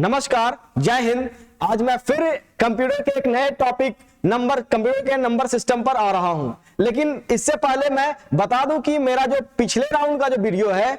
नमस्कार, जय हिंद। आज मैं फिर कंप्यूटर के एक नए टॉपिक कंप्यूटर के नंबर सिस्टम पर आ रहा हूं। लेकिन इससे पहले मैं बता दूं कि मेरा जो पिछले राउंड का जो वीडियो है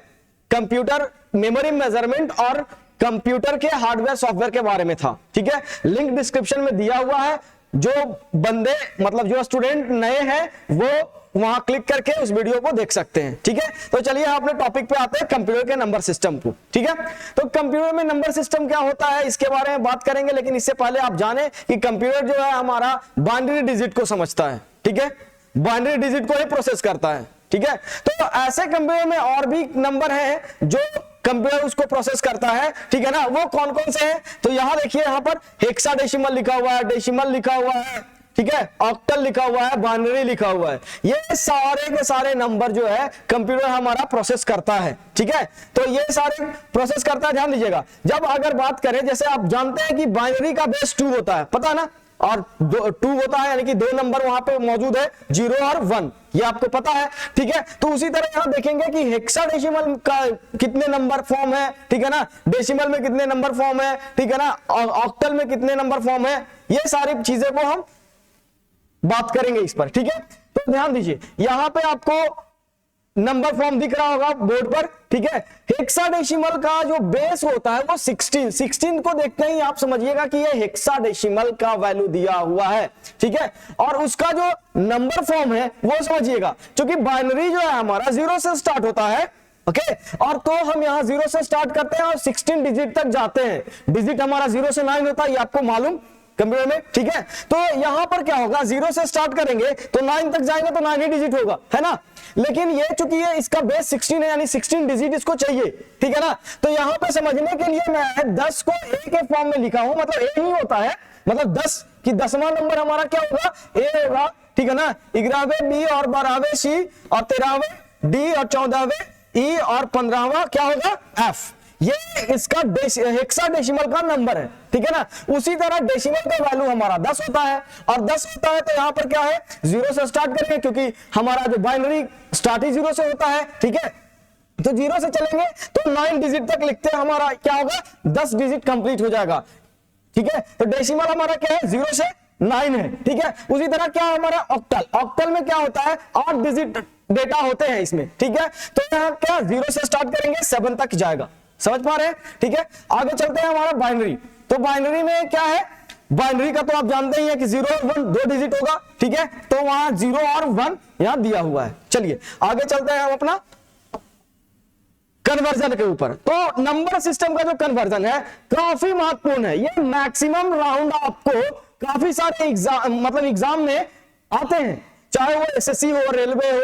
कंप्यूटर मेमोरी मेजरमेंट और कंप्यूटर के हार्डवेयर सॉफ्टवेयर के बारे में था। ठीक है, लिंक डिस्क्रिप्शन में दिया हुआ है। जो बंदे मतलब जो स्टूडेंट नए हैं वो वहां क्लिक करके उस वीडियो को देख सकते हैं। ठीक है, तो चलिए हम अपने टॉपिक पे आते हैं, कंप्यूटर के नंबर सिस्टम को। ठीक है, तो कंप्यूटर में नंबर सिस्टम क्या होता है इसके बारे में बात करेंगे। लेकिन इससे पहले आप जाने कि कंप्यूटर जो है हमारा बाइनरी डिजिट को समझता है। ठीक है, बाइनरी डिजिट को ही प्रोसेस करता है। ठीक है, तो ऐसे कंप्यूटर में और भी नंबर हैं जो कंप्यूटर उसको प्रोसेस करता है। ठीक है ना, वो कौन कौन से हैं? तो यहां देखिए, यहां पर हेक्साडेसिमल लिखा हुआ है, डेसिमल लिखा हुआ है, ठीक है, ऑक्टल लिखा हुआ है, बाइनरी लिखा हुआ है। ये सारे के सारे नंबर जो है कंप्यूटर हमारा प्रोसेस करता है। ठीक है, तो ये सारे प्रोसेस करता है। ध्यान दीजिएगा, जब अगर बात करें, जैसे आप जानते हैं कि बाइनरी का बेस 2 होता है, पता है ना, और 2 होता है, यानी कि 2 नंबर वहां पे मौजूद है, 0 और 1, ये आपको पता है। ठीक है, तो उसी तरह यहां देखेंगे कि हेक्साडेसिमल का कितने नंबर फॉर्म है, ठीक है ना, डेसिमल में कितने नंबर फॉर्म है, ठीक है ना, और ऑक्टल में कितने नंबर फॉर्म है, ये सारी चीजें को हम बात करेंगे इस पर। ठीक है, तो ध्यान दीजिए, यहां पे आपको नंबर फॉर्म दिख रहा होगा बोर्ड पर। ठीक है, हेक्साडेसिमल का जो बेस होता है वो 16 को देखते ही आप समझिएगा कि ये हेक्साडेसिमल का वैल्यू दिया हुआ है। ठीक है, और उसका जो नंबर फॉर्म है वो समझिएगा, क्योंकि बाइनरी जो है हमारा 0 से स्टार्ट होता है। ओके, और तो हम यहां 0 से स्टार्ट करते हैं और 16 डिजिट तक जाते हैं। डिजिट हमारा 0 से 9 होता है, ये आपको मालूम कंप्यूटर में। ठीक है, तो यहां पर क्या होगा, 0 से स्टार्ट करेंगे तो 9 तक जाएंगे तो 9 ही डिजिट होगा, है ना। लेकिन ये चूंकि ये इसका बेस 16 है, यानी 16 डिजिट इसको चाहिए। ठीक है ना, तो यहां पे समझने के लिए मैं 10 को ए के फॉर्म में लिखा हूं, मतलब ए ही होता है, मतलब 10 की 10वां नंबर हमारा क्या होगा, ए होगा। ठीक है ना, 11वें बी और 12वें सी और 13वें डी और 14वें ई और 15वां क्या होगा, एफ। ये इसका हेक्साडेसिमल का नंबर है। ठीक है ना, उसी तरह डेसिमल का वैल्यू हमारा 10 होता है, और 10 होता है तो यहां पर क्या है, 0 से स्टार्ट करेंगे, क्योंकि हमारा जो बाइनरी स्टार्ट ही 0 से होता है। ठीक है, तो 0 से चलेंगे तो 9 डिजिट तक लिखते हैं, हमारा क्या होगा, 10 डिजिट कंप्लीट हो जाएगा। ठीक है, तो डेसिमल हमारा क्या है, 0 से 9 है। ठीक है, उसी तरह क्या हमारा ऑक्टल में क्या होता है, 8 डिजिट डेटा होते हैं इसमें। ठीक है, तो यहाँ क्या 0 से स्टार्ट करेंगे 7 तक जाएगा। समझ पा रहे हैं? ठीक है, आगे चलते हैं हमारा बाइनरी। तो बाइनरी में क्या है, बाइनरी का तो आप जानते ही हैं कि 0 और 1 2 डिजिट होगा। ठीक है, तो वहां 0 और 1 यहां दिया हुआ है। चलिए आगे चलते हैं हम अपना कन्वर्जन के ऊपर। तो नंबर सिस्टम का जो कन्वर्जन है काफी महत्वपूर्ण है। ये मैक्सिमम राउंड आपको काफी सारे एग्जाम में आते हैं, चाहे वो एसएससी हो, रेलवे हो,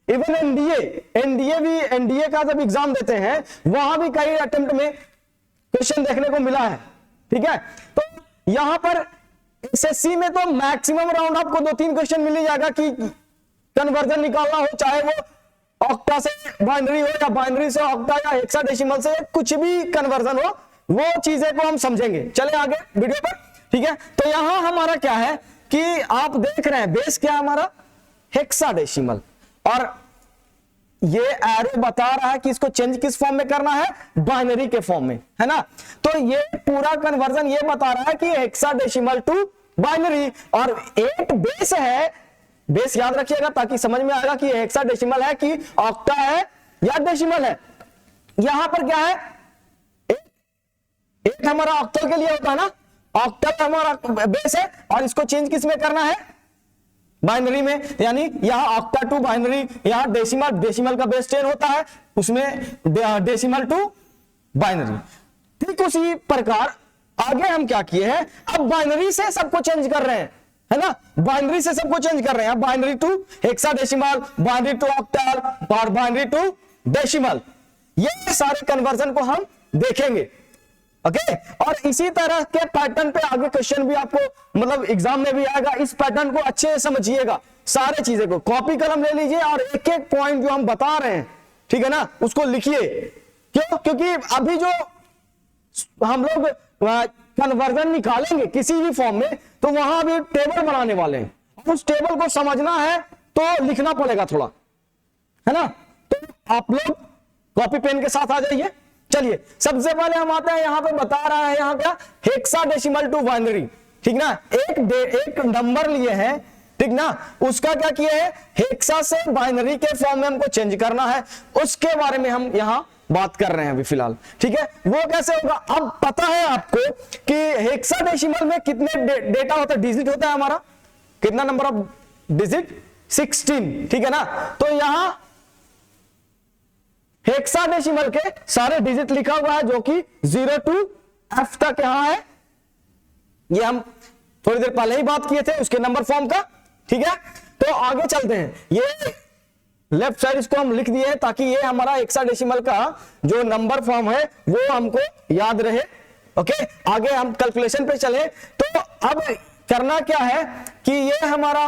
इवन एनडीए का जब एग्जाम देते हैं वहां भी कई अटेम्प्ट में क्वेश्चन देखने को मिला है। ठीक है, तो यहां पर एसएससी में तो मैक्सिमम राउंड आपको 2-3 क्वेश्चन मिल ही जाएगा कि कन्वर्जन निकालना हो, चाहे वो ऑक्टा से बाइनरी हो या बाइनरी से ऑक्टा या हेक्साडेसिमल से कुछ भी कन्वर्जन हो, वो चीजें को हम समझेंगे। चले आगे वीडियो पर। ठीक है, तो यहां हमारा क्या है कि आप देख रहे हैं बेस क्या है हमारा, हेक्साडेसिमल, और ये एरो बता रहा है कि इसको चेंज किस फॉर्म में करना है, बाइनरी के फॉर्म में, है ना। तो ये पूरा कन्वर्जन ये बता रहा है कि हेक्साडेसिमल टू बाइनरी, और 8 बेस है। बेस याद रखिएगा ताकि समझ में आएगा कि हेक्साडेसिमल है कि ऑक्टा है या डेसिमल है। यहां पर क्या है, 8 हमारा ऑक्टल के लिए होता है ना, ऑक्टल हमारा बेस है, और इसको चेंज किस में करना है, बाइनरी में। यानी यहां ऑक्टा टू बाइनरी, यहां डेसिमल का बेस 10 होता है, उसमें डेसिमल टू बाइनरी। ठीक उसी प्रकार आगे हम क्या किए हैं, अब बाइनरी से सबको चेंज कर रहे हैं, है ना, बाइनरी से सबको चेंज कर रहे हैं। Binary to hexadecimal, binary to octal और बाइनरी टू डेसिमल, ये सारे कन्वर्जन को हम देखेंगे। ओके, और इसी तरह के पैटर्न पे आगे क्वेश्चन भी आपको मतलब एग्जाम में भी आएगा। इस पैटर्न को अच्छे से समझिएगा, सारे चीजें को कॉपी कलम ले लीजिए और एक एक पॉइंट जो हम बता रहे हैं, ठीक है ना, उसको लिखिए। क्यों? क्योंकि अभी जो हम लोग कन्वर्जन निकालेंगे किसी भी फॉर्म में, तो वहां भी टेबल बनाने वाले हैं, उस टेबल को समझना है तो लिखना पड़ेगा थोड़ा, है ना। तो आप लोग कॉपी पेन के साथ आ जाइए। चलिए सबसे पहले हम आते हैं, यहां पे बता रहा है यहां क्या, हेक्साडेसिमल टू बाइनरी, ठीक ना, एक नंबर लिए हैं, ठीक ना, उसका क्या किया है, हेक्सा से बाइनरी के फॉर्म में हमको चेंज करना है, उसके बारे में हम यहां बात कर रहे हैं अभी फिलहाल, ठीक है। वो कैसे होगा, अब पता है आपको कि हेक्साडेसिमल में कितने डेटा होता है, डिजिट होता है हमारा, कितना नंबर ऑफ डिजिट, 16, ठीक है ना। तो यहां हेक्साडेसिमल के सारे डिजिट लिखा हुआ है जो कि 0 to F तक यहां है, ये हम थोड़ी देर पहले ही बात किए थे उसके नंबर फॉर्म का, ठीक है। तो आगे चलते हैं, ये लेफ्ट साइड इसको हम लिख दिए ताकि ये हमारा हेक्साडेसिमल का जो नंबर फॉर्म है वो हमको याद रहे, ओके। आगे हम कैलकुलेशन पे चले, तो अब करना क्या है कि ये हमारा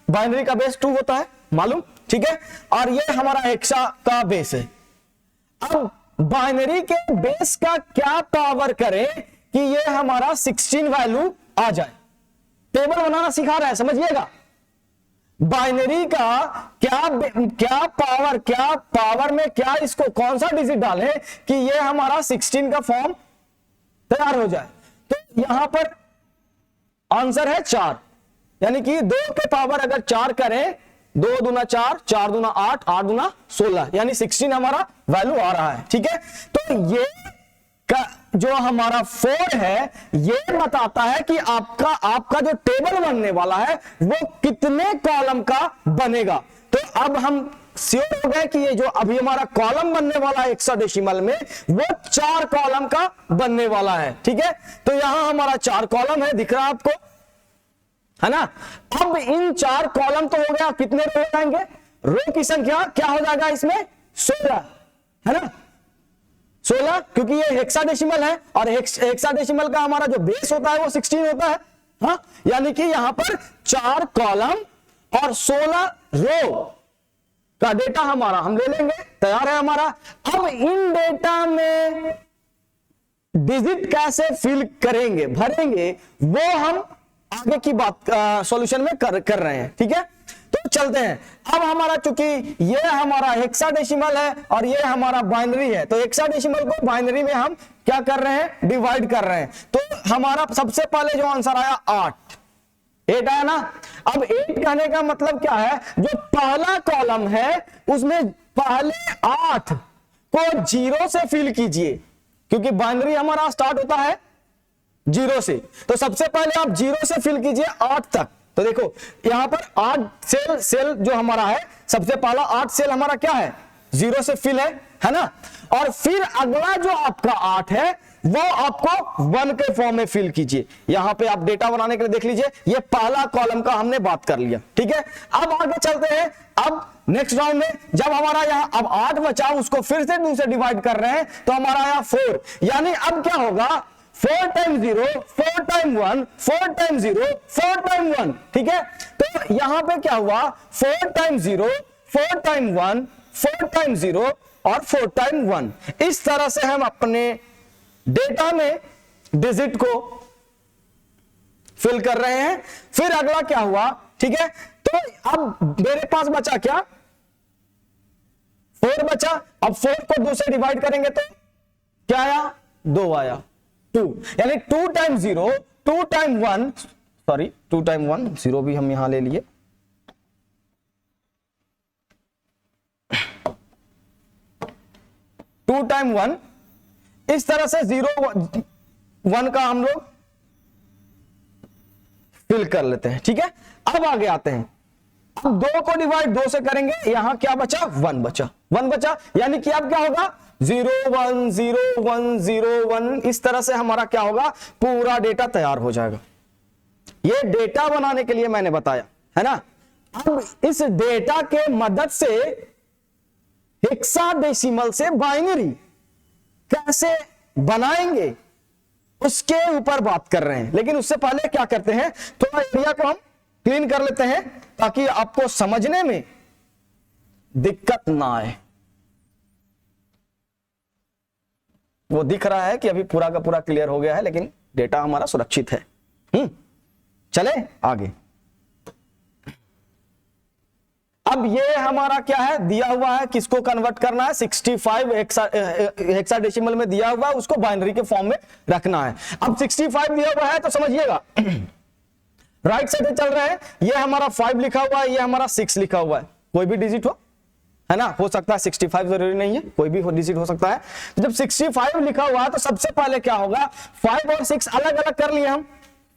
बाइनरी का बेस 2 होता है मालूम, ठीक है, और ये हमारा हेक्सा का बेस है। अब बाइनरी के बेस का क्या पावर करें कि ये हमारा 16 वैल्यू आ जाए, टेबल बनाना सिखा रहा है, समझिएगा। बाइनरी का क्या पावर में क्या इसको कौन सा डिजिट डालें कि ये हमारा 16 का फॉर्म तैयार हो जाए। तो यहां पर आंसर है 4, यानी कि 2 के पावर अगर 4 करें, 2 दूना 4, 4 दूना 8, 8 दूना 16, यानी 16 हमारा वैल्यू आ रहा है, ठीक है। तो ये का जो हमारा 4 है ये बताता है कि आपका जो टेबल बनने वाला है वो कितने कॉलम का बनेगा। तो अब हम श्योर हो गए कि ये जो अभी हमारा कॉलम बनने वाला है हेक्साडेसिमल में वो 4 कॉलम का बनने वाला है, ठीक है। तो यहां हमारा 4 कॉलम है, दिख रहा है आपको, है ना। अब इन 4 कॉलम तो हो गया, कितने रो जाएंगे, रो की संख्या क्या हो जाएगा इसमें, 16, है ना, 16, क्योंकि ये हेक्साडेसिमल है और हेक्साडेसिमल का हमारा जो बेस होता है वो 16 होता है, हाँ, यानी कि यहां पर 4 कॉलम और 16 रो का डेटा हमारा हम ले लेंगे, तैयार है हमारा। अब इन डेटा में डिजिट कैसे फिल करेंगे, भरेंगे, वो हम आगे की बात सॉल्यूशन में कर रहे हैं, ठीक है। तो चलते हैं, अब हमारा चूंकि ये हमारा हेक्साडेसिमल है और ये हमारा बाइनरी है, तो हेक्साडेसिमल को बाइनरी में हम क्या कर रहे हैं, डिवाइड कर रहे हैं। तो हमारा सबसे पहले जो आंसर आया 8 आया ना। अब 8 कहने का मतलब क्या है, जो पहला कॉलम है उसमें पहले 8 को 0 से फिल कीजिए, क्योंकि बाइनरी हमारा स्टार्ट होता है 0 से, तो सबसे पहले आप 0 से फिल कीजिए 8 तक। तो देखो यहां पर 8 सेल जो हमारा है, सबसे पहला 8 सेल हमारा क्या है, 0 से फिल है ना। और फिर अगला जो आपका 8 है वो आपको 1 के फॉर्म में फिल कीजिए। यहां पे आप डेटा बनाने के लिए देख लीजिए, ये पहला कॉलम का हमने बात कर लिया, ठीक है। अब आगे चलते हैं, अब नेक्स्ट राउंड में जब हमारा यहां अब 8 बचा, उसको फिर से 2 से डिवाइड कर रहे हैं, तो हमारा आया 4, यानी अब क्या होगा, 4 टाइम 0, 4 टाइम 1, 4 टाइम 0, 4 टाइम 1, ठीक है। तो यहां पे क्या हुआ, 4 टाइम 0, 4 टाइम 1, 4 टाइम 0 और 4 टाइम 1। इस तरह से हम अपने डेटा में डिजिट को फिल कर रहे हैं। फिर अगला क्या हुआ, ठीक है। तो अब मेरे पास बचा क्या, 4 बचा। अब 4 को 2 से डिवाइड करेंगे तो क्या आया, 2 आया, 2, यानी 2 टाइम 0, 2 टाइम 1, सॉरी 2 टाइम 1, 0 भी हम यहां ले लिए, 2 टाइम 1, इस तरह से 0 1 का हम लोग फिल कर लेते हैं, ठीक है। अब आगे आते हैं, अब 2 को डिवाइड 2 से करेंगे, यहां क्या बचा, 1 बचा, 1 बचा, यानी कि अब क्या होगा, 0 1 0 1 0 1, इस तरह से हमारा क्या होगा, पूरा डेटा तैयार हो जाएगा। ये डेटा बनाने के लिए मैंने बताया, है ना। अब इस डेटा के मदद से हेक्साडेसिमल से बाइनरी कैसे बनाएंगे उसके ऊपर बात कर रहे हैं। लेकिन उससे पहले क्या करते हैं, थोड़ा एरिया को हम क्लीन कर लेते हैं ताकि आपको समझने में दिक्कत ना आए। वो दिख रहा है कि अभी पूरा का पूरा क्लियर हो गया है, लेकिन डेटा हमारा सुरक्षित है। चले आगे। अब ये हमारा क्या है, दिया हुआ है, किसको कन्वर्ट करना है, 65 हेक्साडेसिमल में दिया हुआ है, उसको बाइनरी के फॉर्म में रखना है। अब 65 दिया हुआ है तो समझिएगा राइट साइड में चल रहे हैं, ये हमारा 5 लिखा हुआ है, ये हमारा 6 लिखा हुआ है, कोई भी डिजिट हो, है ना, हो सकता है 65 जरूरी नहीं है, कोई भी डिजिट हो सकता है। तो जब 65 लिखा हुआ है तो सबसे पहले क्या होगा, 5 और 6 अलग अलग कर लिए हम,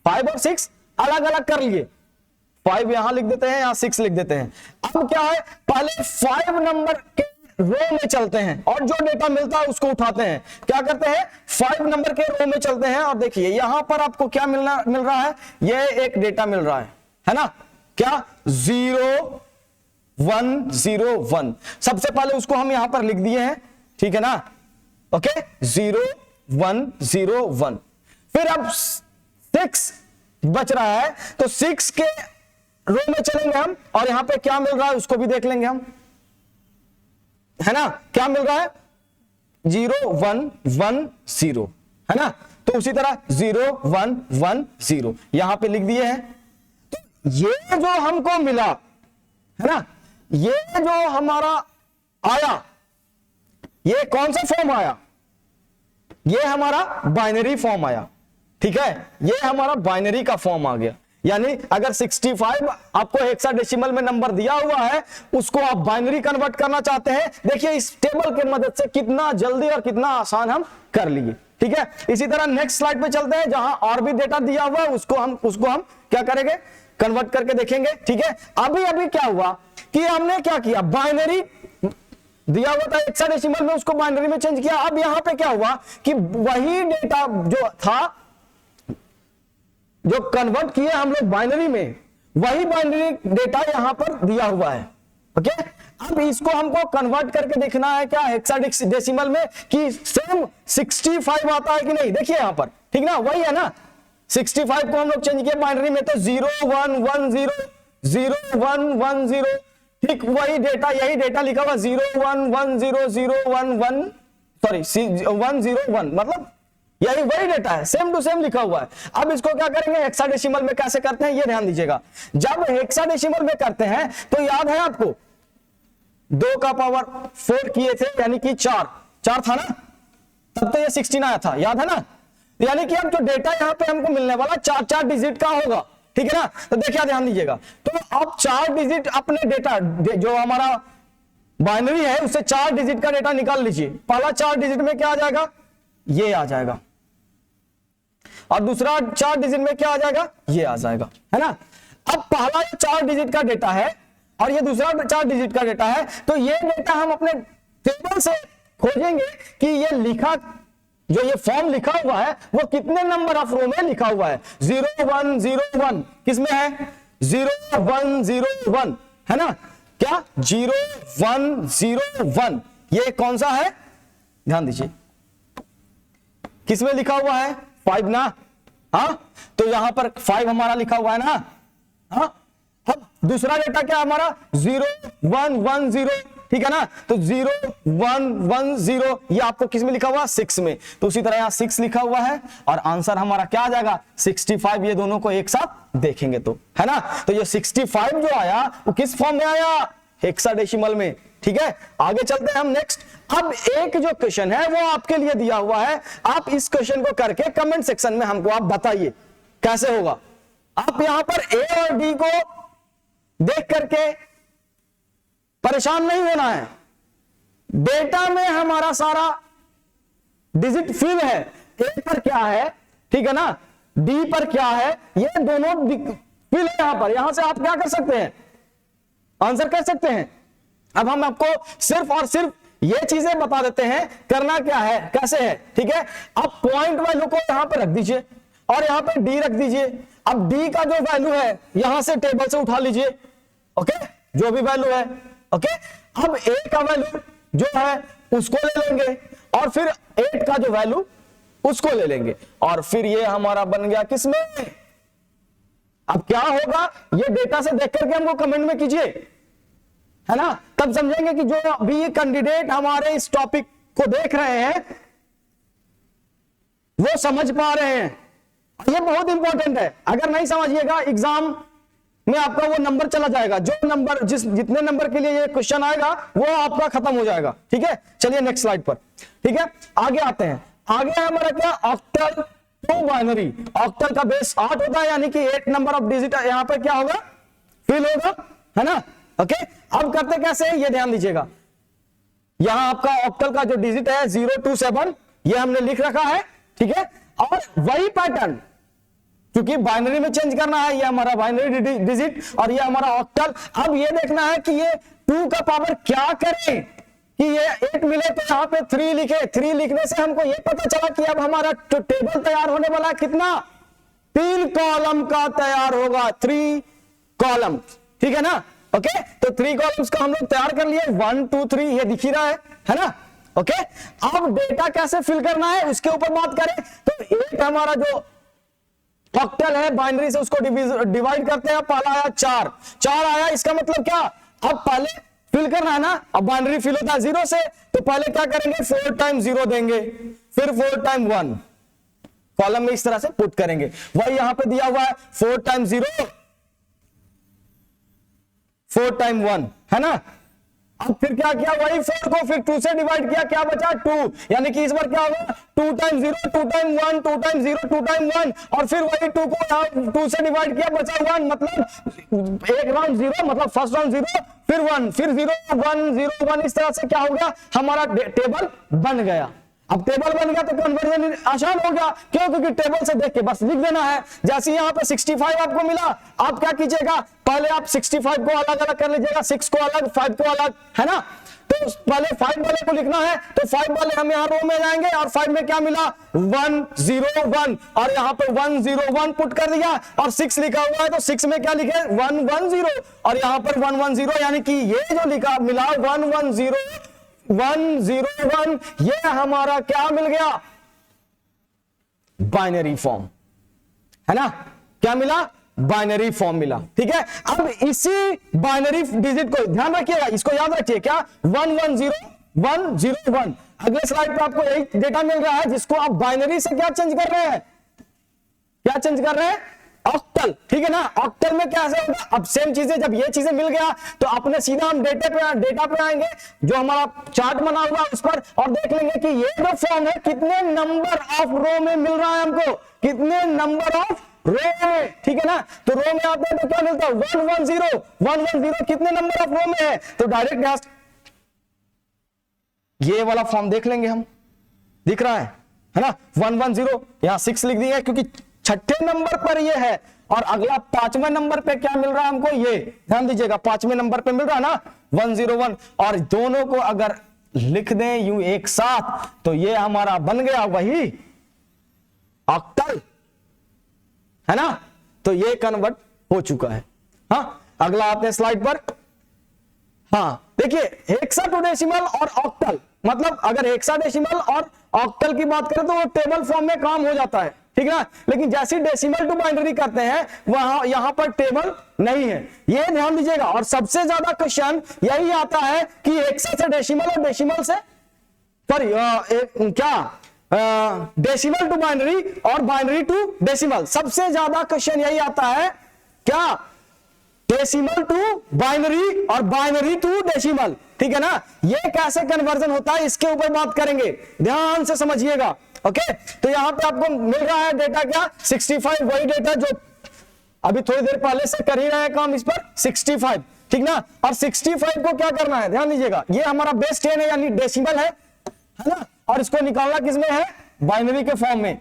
5 और 6 अलग अलग कर लिए, 5 यहां लिख देते हैं, यहां 6 लिख देते हैं। अब क्या है, पहले 5 नंबर के रो में चलते हैं और जो डेटा मिलता है उसको उठाते हैं, क्या करते हैं, 5 नंबर के रो में चलते हैं और देखिए यहां पर आपको क्या मिल रहा है, ये एक डेटा मिल रहा है ना, क्या 0 1 0 1, सबसे पहले उसको हम यहां पर लिख दिए हैं, ठीक है ना, ओके 0 1 0 1। फिर अब 6 बच रहा है तो 6 के रो में चलेंगे हम और यहां पे क्या मिल रहा है उसको भी देख लेंगे हम, है ना, क्या मिल रहा है 0 1 1 0, है ना, तो उसी तरह 0 1 1 0 यहां पे लिख दिए हैं। तो ये जो हमको मिला, है ना, ये जो हमारा आया, ये कौन सा फॉर्म आया, ये हमारा बाइनरी फॉर्म आया, ठीक है, ये हमारा बाइनरी का फॉर्म आ गया। यानी अगर 65 आपको हेक्साडेसिमल में नंबर दिया हुआ है, उसको आप बाइनरी कन्वर्ट करना चाहते हैं, देखिए इस टेबल के मदद से कितना जल्दी और कितना आसान हम कर लिए, ठीक है। इसी तरह नेक्स्ट स्लाइड पे चलते हैं, जहां और भी डेटा दिया हुआ है उसको हम क्या करेंगे, कन्वर्ट करके देखेंगे, ठीक है। अभी क्या हुआ कि हमने क्या किया, बाइनरी दिया हुआ था हेक्साडेसिमल में, उसको बाइनरी में चेंज किया। अब यहां पे क्या हुआ कि वही डेटा जो था, जो कन्वर्ट किए हम लोग बाइनरी में, वही बाइनरी डेटा यहां पर दिया हुआ है, ओके। अब इसको हमको कन्वर्ट करके देखना है क्या हेक्साडेसिमल में कि सेम 65 आता है कि नहीं, देखिए यहां पर, ठीक ना, वही है ना, 65 को हम लोग चेंज किए बाइनरी में, तो 0 1 1 0 0 1 1 0, ठीक वही डेटा, यही डेटा लिखा हुआ 0 1 1 0 0 1 1 सॉरी 1 0 1, मतलब यही वही डेटा है, सेम टू सेम लिखा हुआ है। अब इसको क्या करेंगे, हेक्साडेसिमल में कैसे करते हैं ये ध्यान दीजिएगा। जब हेक्साडेसिमल में करते हैं तो याद है आपको 2 का पावर 4 किए थे, यानी कि 4 था ना, तब तो ये 16 आया था, याद है ना, यानी कि अब जो डेटा यहां पे हमको मिलने वाला 4 डिजिट का होगा, ठीक है ना। तो देखिए ध्यान दीजिएगा, तो अब 4 डिजिट अपने डेटा जो हमारा बाइनरी है उससे 4 डिजिट का डेटा निकाल लीजिए। पहला 4 डिजिट में क्या आ जाएगा, ये आ जाएगा, और दूसरा 4 डिजिट में क्या आ जाएगा, ये आ जाएगा, है ना। अब पहला 4 डिजिट का डेटा है और ये दूसरा 4 डिजिट का डेटा है, तो ये डेटा हम अपने टेबल से खोजेंगे कि ये लिखा, जो ये फॉर्म लिखा हुआ है वो कितने नंबर ऑफ रो में लिखा हुआ है। 0 1 0 1 किसमें है, 0 1 0 1, है ना, क्या 0 1 0 1, ये कौन सा है, ध्यान दीजिए, किसमें लिखा हुआ है, 5 ना, हाँ, तो यहां पर 5 हमारा लिखा हुआ है ना, हाँ। अब दूसरा डेटा क्या हमारा 0 1 1 0, ठीक है ना, तो 0 1 1 0 ये आपको किस में लिखा हुआ, 6 में, तो उसी तरह यहां 6 लिखा हुआ है और आंसर हमारा क्या आ जाएगा 65। ये दोनों को एक साथ देखेंगे तो, है ना, तो ये 65 जो आया वो किस फॉर्म में आया, हेक्साडेसिमल में, ठीक है। आगे चलते हैं हम नेक्स्ट। अब एक जो क्वेश्चन है वो आपके लिए दिया हुआ है, आप इस क्वेश्चन को करके कमेंट सेक्शन में हमको आप बताइए कैसे होगा। आप यहां पर ए और डी को देख करके परेशान नहीं होना है, डेटा में हमारा सारा डिजिट फिल है, ए पर क्या है, ठीक है ना, डी पर क्या है, ये दोनों फिल है यहां पर, यहां से आप क्या कर सकते हैं, आंसर कर सकते हैं। अब हम आपको सिर्फ और सिर्फ ये चीजें बता देते हैं करना क्या है, कैसे है, ठीक है। आप पॉइंट वैल्यू को यहां पे रख दीजिए और यहां पे डी रख दीजिए। अब डी का जो वैल्यू है यहां से टेबल से उठा लीजिए, ओके, जो भी वैल्यू है, ओके। अब ए का वैल्यू जो है उसको ले लेंगे और फिर 8 का जो वैल्यू उसको ले लेंगे और फिर ये हमारा बन गया किसमें। अब क्या होगा ये डेटा से देख करके हमको कमेंट में कीजिए, है ना, तब समझेंगे कि जो भी ये कैंडिडेट हमारे इस टॉपिक को देख रहे हैं वो समझ पा रहे हैं। ये बहुत इंपॉर्टेंट है, अगर नहीं समझिएगा एग्जाम में आपका वो नंबर चला जाएगा, जो नंबर जितने नंबर के लिए ये क्वेश्चन आएगा वो आपका खत्म हो जाएगा। ठीक है, चलिए नेक्स्ट स्लाइड पर। ठीक है, आगे आते हैं। आगे है हमारा क्या, ऑक्टल टू बाइनरी। ऑक्टल का बेस 8 होता है, यानी कि 8 नंबर ऑफ डिजिट यहाँ पर क्या होगा, फिल होगा, है ना। ओके, अब करते कैसे है ये ध्यान दीजिएगा। यहां आपका ऑक्टल का जो डिजिट है 0 to 7 ये हमने लिख रखा है। ठीक है, और वही पैटर्न क्योंकि बाइनरी में चेंज करना है, ये हमारा बाइनरी डिजिट और ये हमारा ऑक्टल। अब ये देखना है कि ये 2 का पावर क्या करे कि ये 8 मिले तो यहाँ पे 3 लिखे। 3 लिखने से हमको ये पता चला कि अब हमारा टेबल तैयार होने वाला है कितना, 3 कॉलम का तैयार होगा, 3 कॉलम। ठीक है ना। ओके, तो 3 कॉलम्स का हम लोग तैयार कर लिए, 1 2 3 ये दिख ही रहा है ना। ओके, अब डेटा कैसे फिल करना है उसके ऊपर बात करें तो एक हमारा जो ऑक्टल है बाइनरी से उसको डिवाइड करते हैं। पहला आया 4 आया, इसका मतलब क्या, अब पहले फिल करना है ना। अब बाइनरी फिल होता है 0 से, तो पहले क्या करेंगे, 4 टाइम 0 देंगे, फिर 4 टाइम 1 कॉलम में इस तरह से पुट करेंगे। वही यहां पे दिया हुआ है 4 टाइम 0 4 टाइम 1, है ना। अब फिर क्या किया, वही 4 को फिर 2 से डिवाइड किया, क्या बचा 2, यानी कि इस बार क्या होगा 2 टाइम 0 2 टाइम 1 2 टाइम 0 2 टाइम 1 और फिर वही 2 को 2 से डिवाइड किया, बचा 1, मतलब एक राउंड 0, मतलब फर्स्ट राउंड 0 फिर 1 फिर 0 1 0 1, इस तरह से क्या हो गया, हमारा टेबल बन गया। अब टेबल बन गया तो कन्वर्जन आसान हो गया, क्यों, क्योंकि टेबल से देख के बस लिख देना है। जैसे यहाँ पे 65 आपको मिला, आप क्या कीजिएगा, पहले आप 65 को अलग अलग कर लीजिएगा, 6 को अलग 5 को अलग, है ना। तो पहले 5 वाले को लिखना है, तो 5 वाले हम यहाँ रो में जाएंगे और 5 में क्या मिला 1 0 1 और यहाँ पे 1 0 1 पुट कर दिया और 6 लिखा हुआ है तो 6 में क्या लिखे 1 1 0 और यहाँ पर 1 1 0, यानी कि ये जो लिखा मिला 1 1 0 1 0 1 ये हमारा क्या मिल गया, बाइनरी फॉर्म, है ना। क्या मिला, बाइनरी फॉर्म मिला। ठीक है, अब इसी बाइनरी डिजिट को ध्यान रखिएगा, इसको याद रखिए, क्या 1 1 0 1 0 1। अगले स्लाइड पे आपको यही डेटा मिल रहा है जिसको आप बाइनरी से क्या चेंज कर रहे हैं, क्या चेंज कर रहे हैं, ऑक्टल। ठीक है ना, ऑक्टल में क्या होगा, अब सेम चीजें, जब ये चीजें मिल गया तो अपने सीधा हम डेटा पे आएंगे, जो हमारा चार्ट बना हुआ उस पर, और देख लेंगे कि ये जो फॉर्म है कितने नंबर ऑफ रो में मिल रहा है हमको, कितने नंबर ऑफ रो में। ठीक है ना, तो रो में आते हैं तो क्या मिलता है 1 1 0 1 1 0, कितने नंबर ऑफ रो में है, तो डायरेक्ट यहां ये वाला फॉर्म देख लेंगे हम, दिख रहा है ना, 1 1 0, यहां 6 लिख दिया क्योंकि 6ठे नंबर पर ये है, और अगला 5वें नंबर पे क्या मिल रहा है हमको, ये ध्यान दीजिएगा 5वें नंबर पे मिल रहा है ना 1 0 1, और दोनों को अगर लिख दें यूं एक साथ तो ये हमारा बन गया वही ऑक्टल, है ना। तो ये कन्वर्ट हो चुका है। हाँ, अगला आते हैं स्लाइड पर। हाँ देखिए, हेक्साडेसिमल और ऑक्टल, मतलब अगर हेक्साडेसिमल और ऑक्टल की बात करें तो वो टेबल फॉर्म में काम हो जाता है, ठीक है ना। लेकिन जैसे डेसिमल टू बाइनरी करते हैं वहां यहां पर टेबल नहीं है, ये ध्यान दीजिएगा। और सबसे ज्यादा क्वेश्चन यही आता है कि हेक्सा से डेसिमल और डेसिमल से डेसिमल टू बाइनरी और बाइनरी टू डेसिमल, सबसे ज्यादा क्वेश्चन यही आता है, क्या, डेसिमल टू बाइनरी और बाइनरी टू डेसिमल। ठीक है ना, ये कैसे कन्वर्जन होता है इसके ऊपर बात करेंगे, ध्यान से समझिएगा। ओके, तो यहां पे आपको मिल रहा है डेटा क्या 65, वही डेटा जो अभी थोड़ी देर पहले से कर ही रहे हैं काम इस पर 65, ठीक ना। और 65 को क्या करना है, ध्यान दीजिएगा, ये हमारा बेस 10 है यानी डेसिमल है ना, और इसको निकालना किसमें है, बाइनरी के फॉर्म में।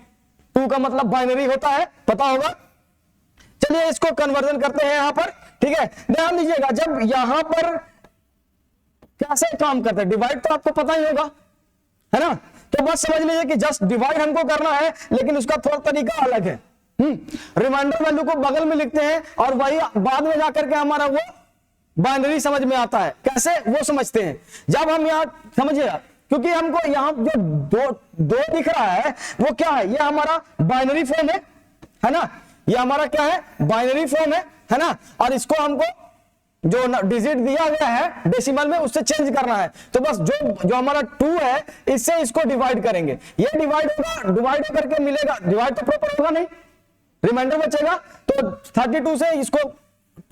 2 का मतलब बाइनरी होता है, पता होगा। चलिए इसको कन्वर्जन करते हैं यहां पर, ठीक है। ध्यान दीजिएगा, जब यहां पर कैसे काम करते हैं, डिवाइड तो आपको पता ही होगा, है ना। तो बस समझ लीजिए कि जस्ट डिवाइड हमको करना है, लेकिन उसका थोड़ा तरीका अलग है। रिमाइंडर वैल्यू को बगल में लिखते हैं और वही बाद में जाकर के हमारा वो बाइनरी समझ में आता है, कैसे वो समझते हैं। जब हम यहाँ समझिएगा, क्योंकि हमको यहाँ जो दो दिख रहा है वो क्या है, ये हमारा बाइनरी फॉर्म है ना, ये हमारा क्या है, बाइनरी फॉर्म है ना। और इसको हमको जो डिजिट दिया गया है डेसिमल में उससे चेंज करना है, तो बस जो हमारा 2 है इससे इसको डिवाइड करेंगे, ये डिवाइड होगा, डिवाइड करके मिलेगा, डिवाइड तो प्रॉपर होगा नहीं, रिमाइंडर बचेगा, तो 32 से इसको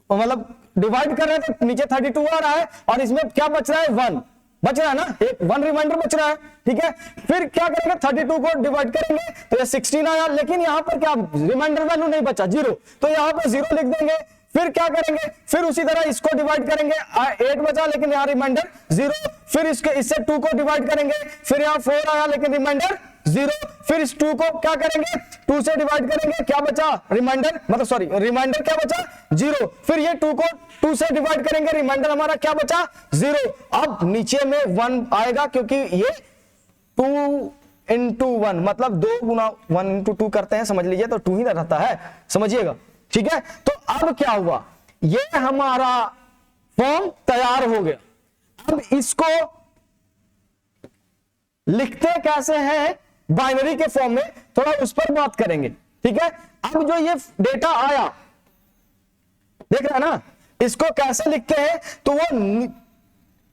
मतलब डिवाइड कर रहे हैं तो नीचे 32 आ रहा है और इसमें क्या बच रहा है 1 बच रहा है ना, एक 1 रिमाइंडर बच रहा है, ठीक है। फिर क्या करेंगे 32 को डिवाइड करेंगे तो ये 16 आया, लेकिन यहां पर क्या रिमाइंडर वैल्यू नहीं बचा 0, तो यहां पर 0 लिख देंगे। फिर क्या करेंगे, फिर उसी तरह इसको डिवाइड करेंगे, 8 बचा लेकिन यहाँ रिमाइंडर 0, फिर इससे 2 को डिवाइड करेंगे, फिर यहाँ 4 आया लेकिन रिमाइंडर 0, फिर इस 2 को क्या करेंगे 2 से डिवाइड करेंगे, क्या बचा रिमाइंडर, मतलब सॉरी रिमाइंडर क्या बचा 0, फिर ये 2 को 2 से डिवाइड करेंगे, रिमाइंडर हमारा क्या बचा 0। अब नीचे में 1 आएगा क्योंकि ये 2 into 1 मतलब 2 गुना 1 into 2 करते हैं, समझ लीजिए, तो 2 ही रहता है, समझिएगा, ठीक है। तो अब क्या हुआ, ये हमारा फॉर्म तैयार हो गया। अब इसको लिखते कैसे हैं बाइनरी के फॉर्म में, थोड़ा उस पर बात करेंगे, ठीक है। अब जो ये डेटा आया देख रहे हैं ना, इसको कैसे लिखते हैं, तो वो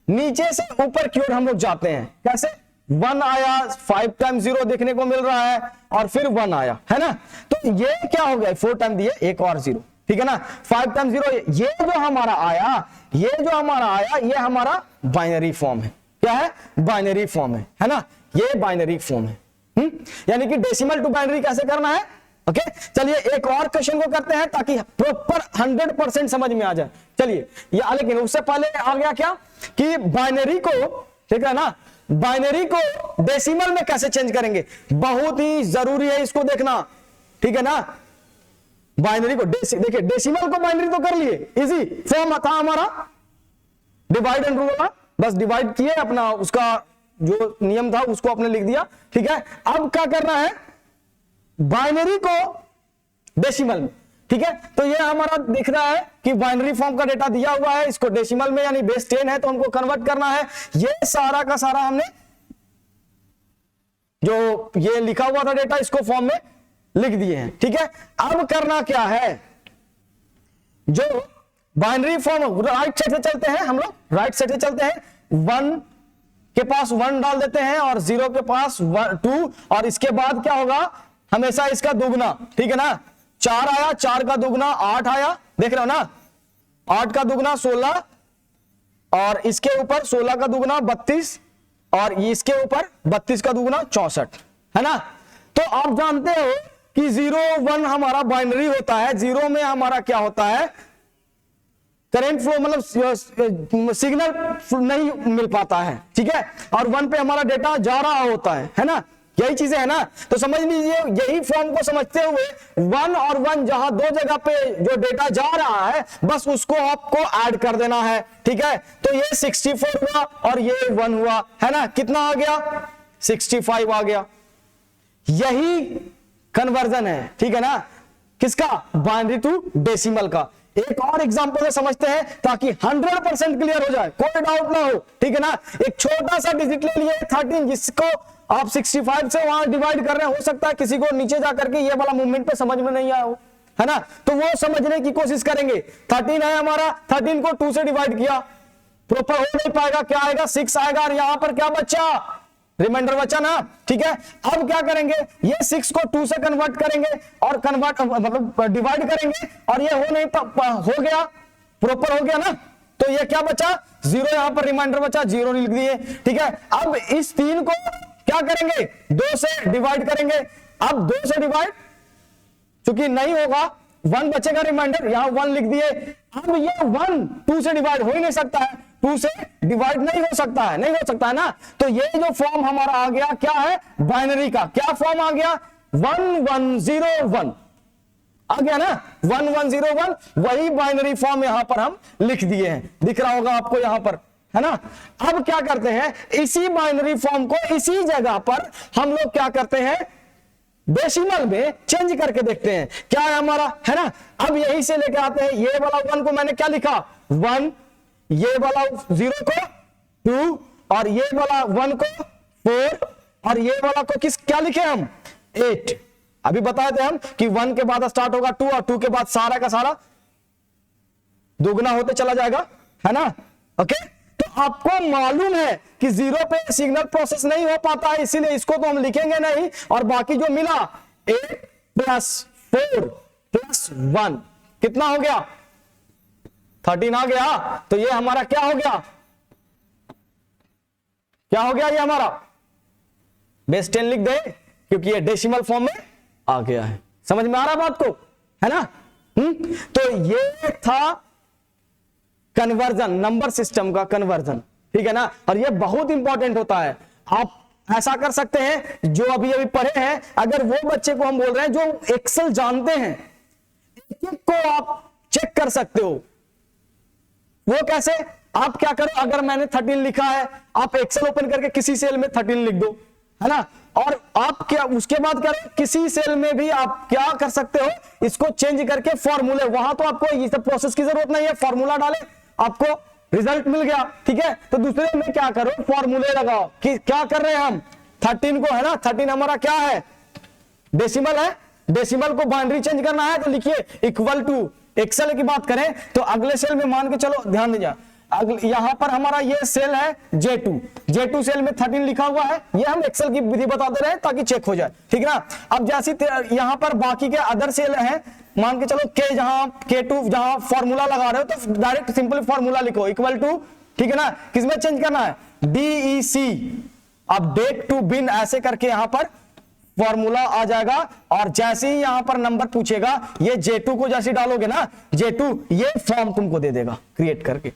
नीचे से ऊपर की ओर हम लोग जाते हैं, कैसे 1 आया, 5 टाइम्स 0 देखने को मिल रहा है और फिर 1 आया, है ना। तो ये क्या हो गया 4 टाइम दिए एक और 0, ठीक है ना, 5 टाइम्स 0, ये जो हमारा आया, ये हमारा बाइनरी फॉर्म है। क्या है, बाइनरी फॉर्म है ना, ये बाइनरी फॉर्म है। यानी कि डेसिमल टू बाइनरी कैसे करना है, ओके। चलिए एक और क्वेश्चन को करते हैं ताकि प्रॉपर 100% समझ में आ जाए। चलिए ये, लेकिन उससे पहले आ गया क्या कि बाइनरी को, ठीक है ना, बाइनरी को डेसिमल में कैसे चेंज करेंगे, बहुत ही जरूरी है इसको देखना, ठीक है ना। बाइनरी को देखिए, डेसिमल को बाइनरी तो कर लिए, इजी फॉर्म था हमारा, डिवाइड एंड रूल, बस डिवाइड किए, अपना उसका जो नियम था उसको आपने लिख दिया, ठीक है। अब क्या करना है बाइनरी को डेसिमल में, ठीक है। तो ये हमारा दिख रहा है कि बाइनरी फॉर्म का डेटा दिया हुआ है, इसको डेसिमल में यानी बेस 10 है तो हमको कन्वर्ट करना है। ये सारा का सारा हमने जो ये लिखा हुआ था डेटा इसको फॉर्म में लिख दिए हैं, ठीक है। अब करना क्या है, जो बाइनरी फॉर्म राइट साइड से चलते हैं हम लोग, राइट साइड से चलते हैं, 1 के पास 1 डाल देते हैं और 0 के पास 2, और इसके बाद क्या होगा हमेशा इसका दुगना, ठीक है ना। 4 आया, 4 का दुगना 8 आया, देख रहे हो ना, 8 का दुगना 16 और इसके ऊपर 16 का दुगना 32 और इसके ऊपर 32 का दुगना 64, है ना। तो आप जानते हो कि 0 1 हमारा बाइनरी होता है, 0 में हमारा क्या होता है करंट फ्लो, मतलब सिग्नल नहीं मिल पाता है, ठीक है, और 1 पे हमारा डेटा जा रहा होता है ना, यही चीजें है ना। तो समझ लीजिए यही फॉर्म को समझते हुए 1 और 1 जहां दो जगह पे जो डेटा जा रहा है बस उसको आपको ऐड कर देना है, ठीक है। तो ये 64 हुआ और ये 1 हुआ, है ना, कितना आ गया 65 आ गया। यही कन्वर्जन है, ठीक है ना, किसका बाइनरी टू डेसिमल का। एक और एग्जांपल से समझते हैं ताकि 100% क्लियर हो जाए, कोई डाउट ना हो, ठीक है ना। एक छोटा सा डिजिट ले लिए 13, जिसको आप 65 से वहां डिवाइड कर रहे हैं, हो सकता है किसी को नीचे जाकर के ये वाला मूवमेंट पे समझ में नहीं आया हो, है ना, तो वो समझने की कोशिश करेंगे। 13 है हमारा, 13 को 2 से डिवाइड किया, प्रॉपर हो नहीं पाएगा, क्या आएगा 6 आएगा, और यहां पर क्या बचा रिमाइंडर बचा ना, ठीक है। अब क्या करेंगे, ये 6 को 2 से कन्वर्ट करेंगे और कन्वर्ट मतलब डिवाइड करेंगे, और ये हो नहीं हो गया, प्रॉपर हो गया ना, तो ये क्या बचा 0, यहां पर रिमाइंडर बचा 0 लिख दिए, ठीक है। अब इस 3 को क्या करेंगे 2 से डिवाइड करेंगे, अब 2 से डिवाइड चूंकि नहीं होगा 1 बचेगा रिमाइंडर, यहां 1 लिख दिए। अब ये 1 2 से डिवाइड हो ही नहीं सकता है, 2 से डिवाइड नहीं हो सकता है, नहीं हो सकता है ना। तो ये जो फॉर्म हमारा आ गया क्या है बाइनरी का, क्या फॉर्म आ गया 1101 आ गया ना, 1101, वही बाइनरी फॉर्म यहां पर हम लिख दिए हैं, दिख रहा होगा आपको यहां पर, है ना। अब क्या करते हैं, इसी बाइनरी फॉर्म को इसी जगह पर हम लोग क्या करते हैं डेसिमल में चेंज करके देखते हैं क्या है हमारा, है ना। अब यही से लेके आते हैं, ये वाला 1 को मैंने क्या लिखा 1, ये वाला 0 को 2 और ये वाला 1 को 4 और ये वाला को किस क्या लिखे हम 8। अभी बताए थे हम कि 1 के बाद स्टार्ट होगा 2 और 2 के बाद सारा का सारा दोगुना होते चला जाएगा, है ना, ओके। तो आपको मालूम है कि 0 पे सिग्नल प्रोसेस नहीं हो पाता है, इसीलिए इसको तो हम लिखेंगे नहीं, और बाकी जो मिला 8 + 4 + 1 कितना हो गया 13 आ गया तो ये हमारा क्या हो गया, क्या हो गया, ये हमारा बेस 10 लिख दे क्योंकि ये डेसिमल फॉर्म में आ गया है। समझ में आ रहा बात को, है ना? तो ये था कन्वर्जन, नंबर सिस्टम का कन्वर्जन, ठीक है ना? और ये बहुत इंपॉर्टेंट होता है। आप ऐसा कर सकते हैं, जो अभी अभी पढ़े हैं, अगर वो बच्चे को हम बोल रहे हैं जो एक्सेल जानते हैं, एक को आप चेक कर सकते हो। वो कैसे? आप क्या करो, अगर मैंने 13 लिखा है, आप एक्सेल ओपन करके किसी सेल में 13 लिख दो, है ना? और आप क्या उसके बाद क्या, किसी सेल में भी आप क्या कर सकते हो, इसको चेंज करके फॉर्मूले, वहां तो आपको ये सब प्रोसेस की जरूरत नहीं है, फॉर्मूला डाले आपको रिजल्ट मिल गया, ठीक है? तो दूसरे में क्या करो, फॉर्मूले लगाओ कि क्या कर रहे हैं हम 13 को, है ना? 13 हमारा क्या है, डेसिमल है, डेसिमल को बाइनरी चेंज करना है तो लिखिए इक्वल टू, एक्सेल की बात करें तो अगले सेल में मान के चलो, ध्यान दीजिए, यहां पर हमारा ये सेल है J2 सेल में 13 लिखा हुआ है, ये हम एक्सेल की विधि बता दे रहे हैं ताकि चेक हो जाए, ठीक है ना? अब जैसे यहां पर बाकी के अदर सेल हैं, मान के चलो K जहां K2 जहां फॉर्मूला लगा रहे हो तो डायरेक्ट सिंपल फॉर्मूला लिखो इक्वल टू, ठीक है ना? किसमें चेंज करना है, DEC, अब डेट टू बिन ऐसे करके यहां पर फॉर्मूला आ जाएगा। और जैसे ही यहां पर नंबर पूछेगा, ये J2 को जैसे डालोगे ना, J2 ये फॉर्म तुमको दे देगा क्रिएट करके।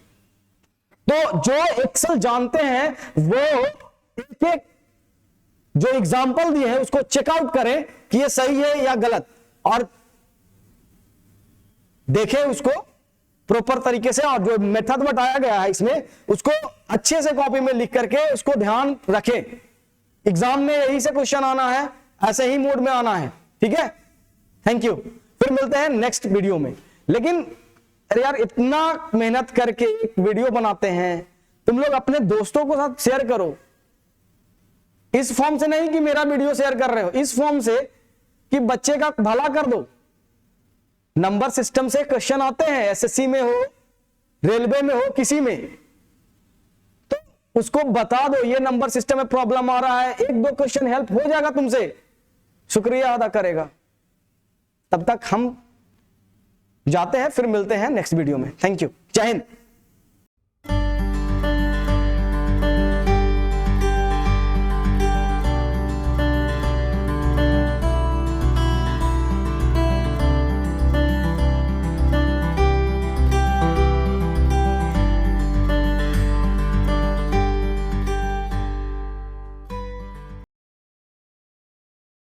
तो जो एक्सेल जानते हैं वो एक एक जो एग्जांपल दिए हैं उसको चेकआउट करें कि ये सही है या गलत, और देखें उसको प्रॉपर तरीके से, और जो मेथड बताया गया है इसमें उसको अच्छे से कॉपी में लिख करके उसको ध्यान रखें। एग्जाम में यही से क्वेश्चन आना है, ऐसे ही मोड में आना है, ठीक है? थैंक यू, फिर मिलते हैं नेक्स्ट वीडियो में। लेकिन अरे यार, इतना मेहनत करके एक वीडियो बनाते हैं, तुम लोग अपने दोस्तों के साथ शेयर करो, इस फॉर्म से नहीं कि मेरा वीडियो शेयर कर रहे हो, इस फॉर्म से कि बच्चे का भला कर दो। नंबर सिस्टम से क्वेश्चन आते हैं, एसएससी में हो, रेलवे में हो, किसी में, तो उसको बता दो ये नंबर सिस्टम में प्रॉब्लम आ रहा है, एक दो क्वेश्चन हेल्प हो जाएगा तुमसे, शुक्रिया अदा करेगा। तब तक हम जाते हैं, फिर मिलते हैं नेक्स्ट वीडियो में। थैंक यू, जय हिंद।